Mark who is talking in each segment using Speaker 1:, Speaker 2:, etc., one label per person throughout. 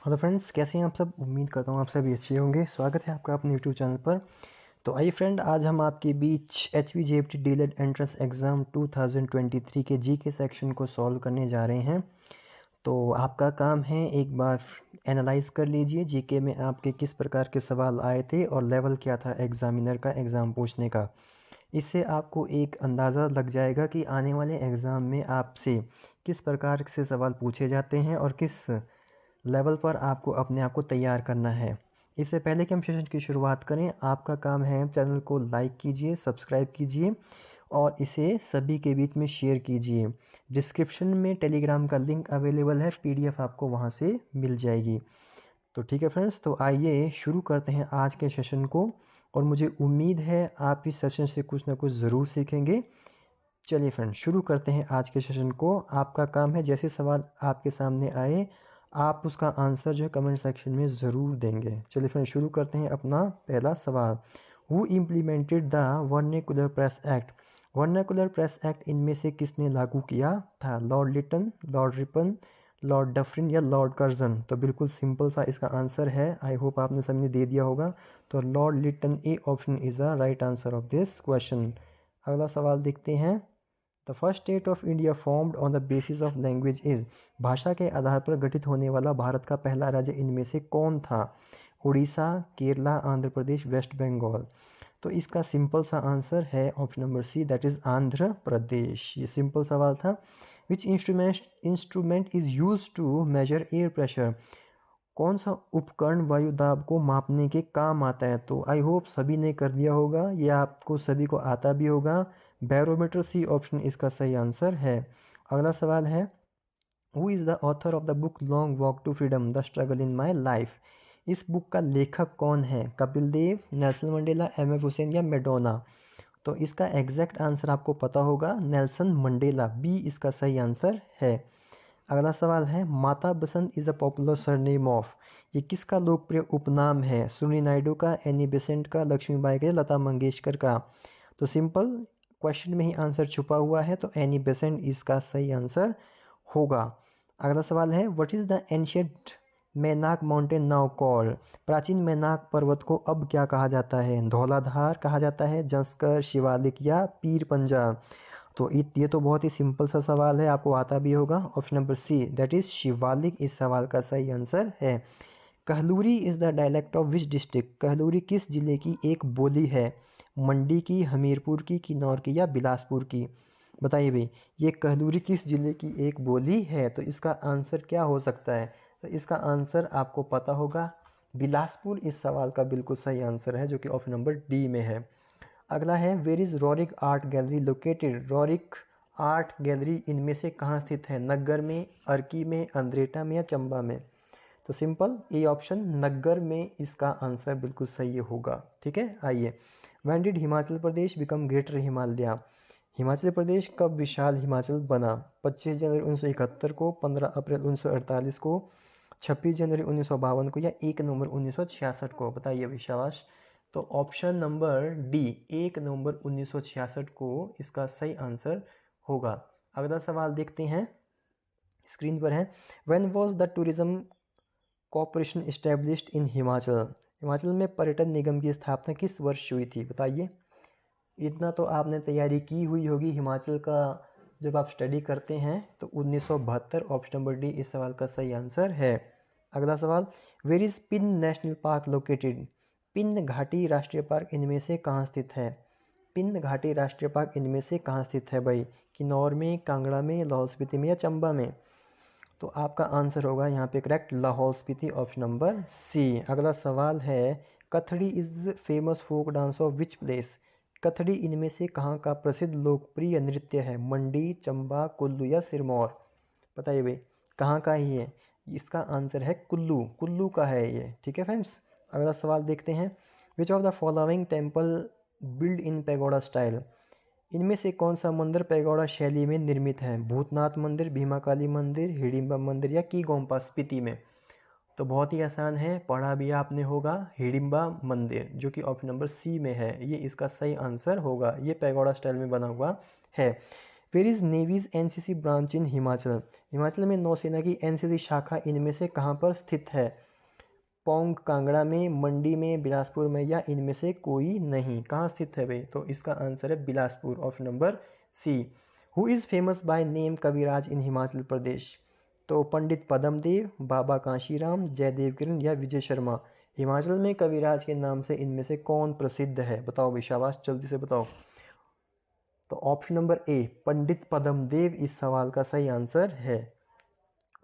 Speaker 1: Hello friends, कैसे हैं आप सब। उम्मीद करता हूँ आप सभी अच्छे होंगे। स्वागत है आपका अपने यूट्यूब चैनल पर। तो आइए फ्रेंड, आज हम आपके बीच HVJFT डीलेड एंट्रेंस एग्ज़ाम 2023 के जी के सेक्शन को सॉल्व करने जा रहे हैं। तो आपका काम है एक बार एनालाइज कर लीजिए जीके में आपके किस प्रकार के सवाल आए थे और लेवल क्या था एग्ज़ामिनर का एग्ज़ाम पूछने का। इससे आपको एक अंदाज़ा लग जाएगा कि आने वाले एग्ज़ाम में आपसे किस प्रकार से सवाल पूछे जाते हैं और किस लेवल पर आपको अपने आप को तैयार करना है। इससे पहले कि हम सेशन की शुरुआत करें, आपका काम है चैनल को लाइक कीजिए, सब्सक्राइब कीजिए और इसे सभी के बीच में शेयर कीजिए। डिस्क्रिप्शन में टेलीग्राम का लिंक अवेलेबल है, PDF आपको वहां से मिल जाएगी। तो ठीक है फ्रेंड्स, तो आइए शुरू करते हैं आज के सेशन को और मुझे उम्मीद है आप इस सेशन से कुछ ना कुछ ज़रूर सीखेंगे। चलिए फ्रेंड्स, शुरू करते हैं आज के सेशन को। आपका काम है जैसे सवाल आपके सामने आए आप उसका आंसर जो है कमेंट सेक्शन में ज़रूर देंगे। चलिए फ्रेंड्स, शुरू करते हैं अपना पहला सवाल। Who implemented the vernacular press act. Vernacular press act इनमें से किसने लागू किया था? Lord Lytton, lord Ripon, lord Dufferin या लॉर्ड कर्जन। तो बिल्कुल सिंपल सा इसका आंसर है। आई होप आपने सबने दे दिया होगा। तो Lord Lytton, A option is the right answer of this question. अगला सवाल देखते हैं। The first state of India formed on the basis of language is. भाषा के आधार पर गठित होने वाला भारत का पहला राज्य इनमें से कौन था? उड़ीसा, केरला, आंध्र प्रदेश, वेस्ट बंगाल। तो इसका सिंपल सा आंसर है option number C, that is Andhra Pradesh. ये सिंपल सवाल था। Which instrument is use to measure air pressure. कौन सा उपकरण वायु दाब को मापने के काम आता है? तो आई होप सभी ने कर दिया होगा, ये आपको सभी को आता भी होगा। बैरोमीटर, सी ऑप्शन इसका सही आंसर है। अगला सवाल है, who is the author of the book Long Walk to Freedom the struggle in my life. इस बुक का लेखक कौन है? Kapil Dev, Nelson Mandela, MF Hussain या मैडोना। तो इसका एग्जैक्ट आंसर आपको पता होगा, नेल्सन मंडेला, बी इसका सही आंसर है। अगला सवाल है, Mata Basant is a popular surname of. ये किसका लोकप्रिय उपनाम है? सुनी नायडू का, एनी बेसेंट का, लक्ष्मीबाई का, लता मंगेशकर का। तो सिंपल क्वेश्चन में ही आंसर छुपा हुआ है, तो एनी बेसेंट इसका सही आंसर होगा। अगला सवाल है, what is the ancient Mainak mountain now called. प्राचीन मैनाक पर्वत को अब क्या कहा जाता है? धौलाधार कहा जाता है, जंस्कर, शिवालिक या पीर पंजा। तो ये तो बहुत ही सिंपल सा सवाल है, आपको आता भी होगा। Option number C, that is Shivalik, इस सवाल का सही आंसर है। Kahluri is the dialect of which district. Kahluri किस जिले की एक बोली है? मंडी की, हमीरपुर की, किन्नौर की या बिलासपुर की। बताइए भाई, ये कहलूरी किस जिले की एक बोली है? तो इसका आंसर क्या हो सकता है? तो इसका आंसर आपको पता होगा, बिलासपुर इस सवाल का बिल्कुल सही आंसर है, जो कि ऑप्शन नंबर डी में है। अगला है, where is Roerich Art Gallery located. Roerich Art Gallery इनमें से कहाँ स्थित है? नग्गर में, अर्की में, अंद्रेटा में या चंबा में। तो सिंपल ए ऑप्शन नग्गर में इसका आंसर बिल्कुल सही होगा। ठीक है, आइए। When did Himachal Pradesh become greater Himalaya. Himachal Pradesh कब विशाल हिमाचल बना? 25 जनवरी 1971 को, 15 अप्रैल 1948 को, 26 जनवरी 1952 को या 1 नवंबर 1966 को। बताइए विश्वास। तो ऑप्शन नंबर डी, 1 नवंबर 1966 को इसका सही आंसर होगा। अगला सवाल देखते हैं, स्क्रीन पर है। When was the tourism corporation established in Himachal. Himachal में पर्यटन निगम की स्थापना किस वर्ष हुई थी? बताइए। इतना तो आपने तैयारी की हुई होगी हिमाचल का, जब आप स्टडी करते हैं तो 1972, ऑप्शन नंबर डी इस सवाल का सही आंसर है। अगला सवाल, where is Pin National Park located. Pin घाटी राष्ट्रीय पार्क इनमें से कहाँ स्थित है? पिन घाटी राष्ट्रीय पार्क इनमें से कहाँ स्थित है भाई? किन्नौर में, कांगड़ा में, लाहौल स्पीति में या चंबा में। तो आपका आंसर होगा यहाँ पे correct, Lahaul Spiti, option number C. अगला सवाल है, Kathadi is famous folk dance of which place. Kathadi इनमें से कहाँ का प्रसिद्ध लोकप्रिय नृत्य है? मंडी, चंबा, कुल्लू या सिरमौर। बताइए भाई, कहाँ का ही है? इसका आंसर है कुल्लू, कुल्लू का है ये। ठीक है फ्रेंड्स, अगला सवाल देखते हैं। Which of the following temple build in pagoda style. इनमें से कौन सा मंदिर पैगोडा शैली में निर्मित है? भूतनाथ मंदिर, भीमाकाली मंदिर, हिडिंबा मंदिर या की गोम्पा स्पीति में। तो बहुत ही आसान है, पढ़ा भी आपने होगा, हिडिंबा मंदिर, जो कि ऑप्शन नंबर सी में है, ये इसका सही आंसर होगा। ये पैगोडा स्टाइल में बना हुआ है। Where is navy's NCC branch in Himachal? Himachal में नौसेना की एनसीसी शाखा इनमें से कहाँ पर स्थित है? पौंग, कांगड़ा में, मंडी में, बिलासपुर में, या इनमें से कोई नहीं? कहाँ स्थित है भाई? तो इसका आंसर है Bilaspur, option number C. Who is famous by name Kaviraj in Himachal Pradesh? तो पंडित पद्मदेव, बाबा कांशीराम, जयदेव किरण, या विजय शर्मा? हिमाचल में कविराज के नाम से इनमें से कौन प्रसिद्ध है? बताओ भाई, शाबाश, जल्दी से बताओ। तो ऑप्शन नंबर ए पंडित पद्मदेव इस सवाल का सही आंसर है।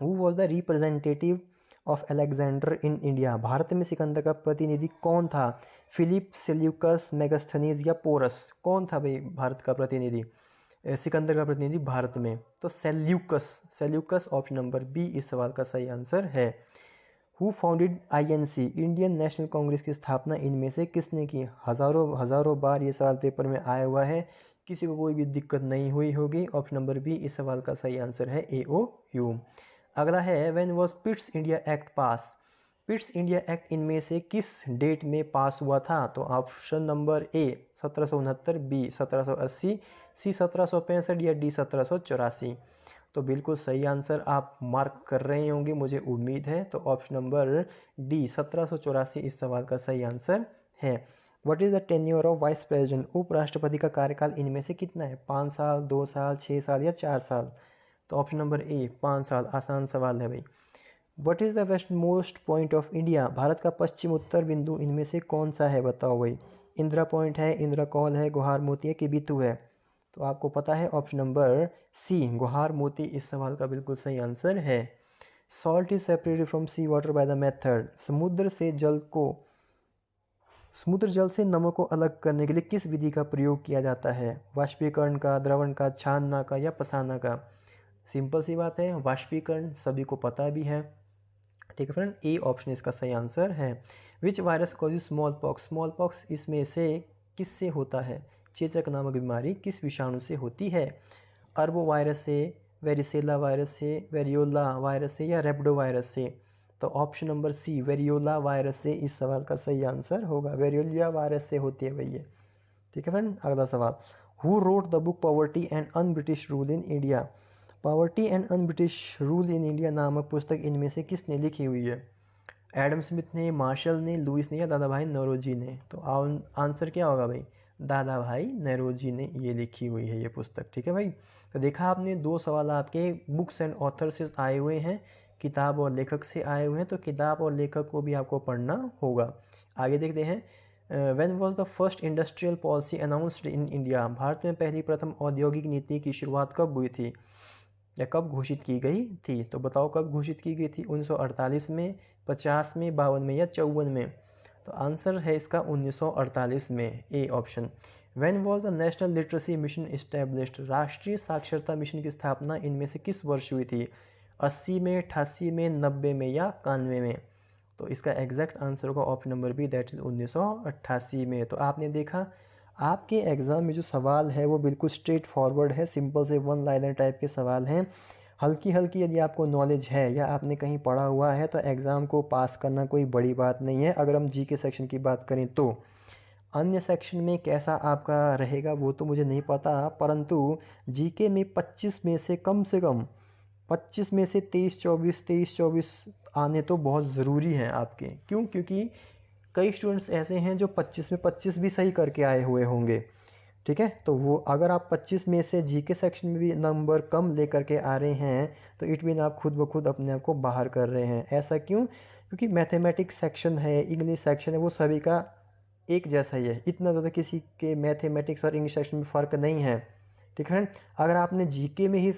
Speaker 1: Who was the representative of Alexander in India? Bharat में सिकंदर का प्रतिनिधि कौन था? फिलिप, सेल्यूकस, मेगास्थनीज, या पोरस? कौन था भाई भारत का प्रतिनिधि, सिकंदर का प्रतिनिधि भारत में? तो Seleucus, Seleucus option number B इस सवाल का सही आंसर है। Who founded INC? Indian National Congress की स्थापना इनमें से किसने की? हजारों बार ये सवाल पेपर में आया हुआ है, किसी को कोई भी दिक्कत नहीं हुई होगी। ऑप्शन नंबर बी इस सवाल का सही आंसर है, AO ह्यूम। अगला है when was Pitt's India act pass? Pitt's India act इनमें से किस डेट में पास हुआ था? तो ऑप्शन नंबर ए 1769, बी 1780, सी 1765, या डी 1784? तो बिल्कुल सही आंसर आप मार्क कर रहे होंगे, मुझे उम्मीद है। तो ऑप्शन नंबर डी 1784 इस सवाल का सही आंसर है। What is the tenure of vice president? उपराष्ट्रपति का कार्यकाल इनमें से कितना है? 5 साल, 2 साल, 6 साल, या 4 साल? तो ऑप्शन नंबर ए 5 साल, आसान सवाल है भाई। What is the west most point of India? Bharat का पश्चिम उत्तर बिंदु इनमें से कौन सा है? बताओ भाई। इंदिरा पॉइंट है, इंदिरा कॉल है, गुहार मोती है, कि बितु है? तो आपको पता है ऑप्शन नंबर सी गुहार मोती इस सवाल का बिल्कुल सही आंसर है। Salt is separated from sea water by the method? समुद्र जल से नमक को अलग करने के लिए किस विधि का प्रयोग किया जाता है? वाष्पीकरण का, द्रवण का, छानना का, या पसाना का? सिंपल सी बात है, वाष्पीकरण, सभी को पता भी है। ठीक है फ्रेंड, ए ऑप्शन इसका सही आंसर है। Which virus causes small pox? Small pox इसमें से किससे होता है? चेचक नामक बीमारी किस विषाणु से होती है? अरबो वायरस से, वेरिसेला वायरस से, वेरियोला वायरस से, या रेप्डो वायरस से? तो option number C variola virus से इस सवाल का सही आंसर होगा। वेरियोला वायरस से होती है भैया। ठीक है फ्रेंड, अगला सवाल। Who wrote the book poverty and un British rule in India? Poverty and un British rule in India नामक पुस्तक इनमें से किसने लिखी हुई है? एडम स्मिथ ने, मार्शल ने, लुइस ने, या दादा भाई नौरोजी ने? तो आंसर क्या होगा भाई? दादा भाई नौरोजी ने ये लिखी हुई है ये पुस्तक। ठीक है भाई, तो देखा आपने, 2 सवाल आपके बुक्स एंड ऑथर से आए हुए हैं, किताब और लेखक से आए हुए हैं, तो किताब और लेखक को भी आपको पढ़ना होगा। आगे देखते हैं। When was the first industrial policy announced in India? Bharat में पहली प्रथम औद्योगिक नीति की शुरुआत कब हुई थी, या कब घोषित की गई थी? तो बताओ कब घोषित की गई थी? 1948 में, 50 में, 52 में, या 54 में? तो आंसर है इसका 1948 में, A option. When was the national literacy mission established? राष्ट्रीय साक्षरता मिशन की स्थापना इनमें से किस वर्ष हुई थी? 80 में, 88 में, 90 में, या 91 में? तो इसका एग्जैक्ट आंसर होगा option number B, that is 1988 में। तो आपने देखा, आपके एग्ज़ाम में जो सवाल है वो बिल्कुल स्ट्रेट फॉरवर्ड है, सिंपल से वन लाइनर टाइप के सवाल हैं। हल्की हल्की यदि आपको नॉलेज है या आपने कहीं पढ़ा हुआ है तो एग्ज़ाम को पास करना कोई बड़ी बात नहीं है। अगर हम जीके सेक्शन की बात करें तो अन्य सेक्शन में कैसा आपका रहेगा वो तो मुझे नहीं पता, परंतु जीके में 25 में से कम से कम 25 में से 23-24 आने तो बहुत ज़रूरी हैं आपके। क्यों? क्योंकि कई स्टूडेंट्स ऐसे हैं जो 25 में 25 भी सही करके आए हुए होंगे। ठीक है, तो वो अगर आप 25 में से जीके सेक्शन में भी नंबर कम लेकर के आ रहे हैं तो इट मीन आप खुद ब खुद अपने आप को बाहर कर रहे हैं। ऐसा क्यों? क्योंकि मैथमेटिक्स सेक्शन है, इंग्लिश सेक्शन है, वो सभी का एक जैसा ही है। इतना ज़्यादा किसी के मैथमेटिक्स और इंग्लिश सेक्शन में फ़र्क नहीं है। ठीक है, अगर आपने जीके में ही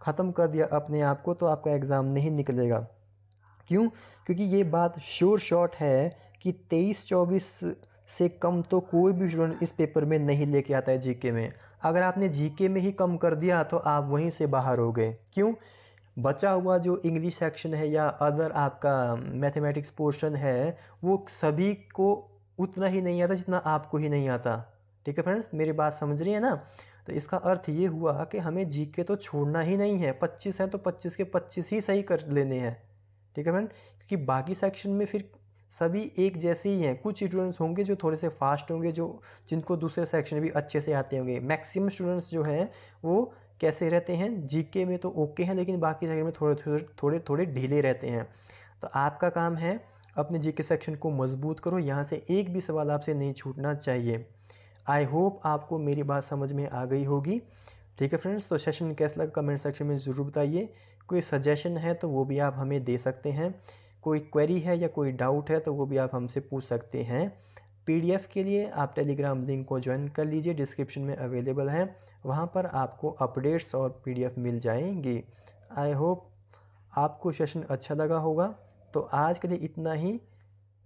Speaker 1: ख़त्म कर दिया अपने आप को तो आपका एग्ज़ाम नहीं निकलेगा। क्यों? क्योंकि ये बात श्योर शॉट है कि 23-24 से कम तो कोई भी स्टूडेंट इस पेपर में नहीं लेके आता है जीके में। अगर आपने जीके में ही कम कर दिया तो आप वहीं से बाहर हो गए। क्यों? बचा हुआ जो इंग्लिश सेक्शन है या अदर आपका मैथमेटिक्स पोर्शन है वो सभी को उतना ही नहीं आता जितना आपको ही नहीं आता। ठीक है फ्रेंड्स, मेरी बात समझ रही है ना? तो इसका अर्थ ये हुआ कि हमें जीके तो छोड़ना ही नहीं है। 25 है तो 25 के 25 ही सही कर लेने हैं। ठीक है फ्रेंड, क्योंकि बाकी सेक्शन में फिर सभी एक जैसे ही हैं। कुछ स्टूडेंट्स होंगे जो थोड़े से फास्ट होंगे, जो जिनको दूसरे सेक्शन भी अच्छे से आते होंगे। मैक्सिमम स्टूडेंट्स जो हैं वो कैसे रहते हैं, जीके में तो ओके हैं लेकिन बाकी जगह में थोड़े थोड़े ढीले रहते हैं। तो आपका काम है अपने जीके सेक्शन को मजबूत करो, यहाँ से एक भी सवाल आपसे नहीं छूटना चाहिए। आई होप आपको मेरी बात समझ में आ गई होगी। ठीक है फ्रेंड्स, तो सेशन कैसा लगा कमेंट सेक्शन में ज़रूर बताइए। कोई सजेशन है तो वो भी आप हमें दे सकते हैं, कोई क्वेरी है या कोई डाउट है तो वो भी आप हमसे पूछ सकते हैं। पीडीएफ के लिए आप टेलीग्राम लिंक को ज्वाइन कर लीजिए, डिस्क्रिप्शन में अवेलेबल है, वहाँ पर आपको अपडेट्स और पीडीएफ मिल जाएंगी। आई होप आपको सेशन अच्छा लगा होगा। तो आज के लिए इतना ही,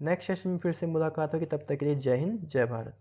Speaker 1: नेक्स्ट सेशन में फिर से मुलाकात होगी, तब तक के लिए जय हिंद जय भारत।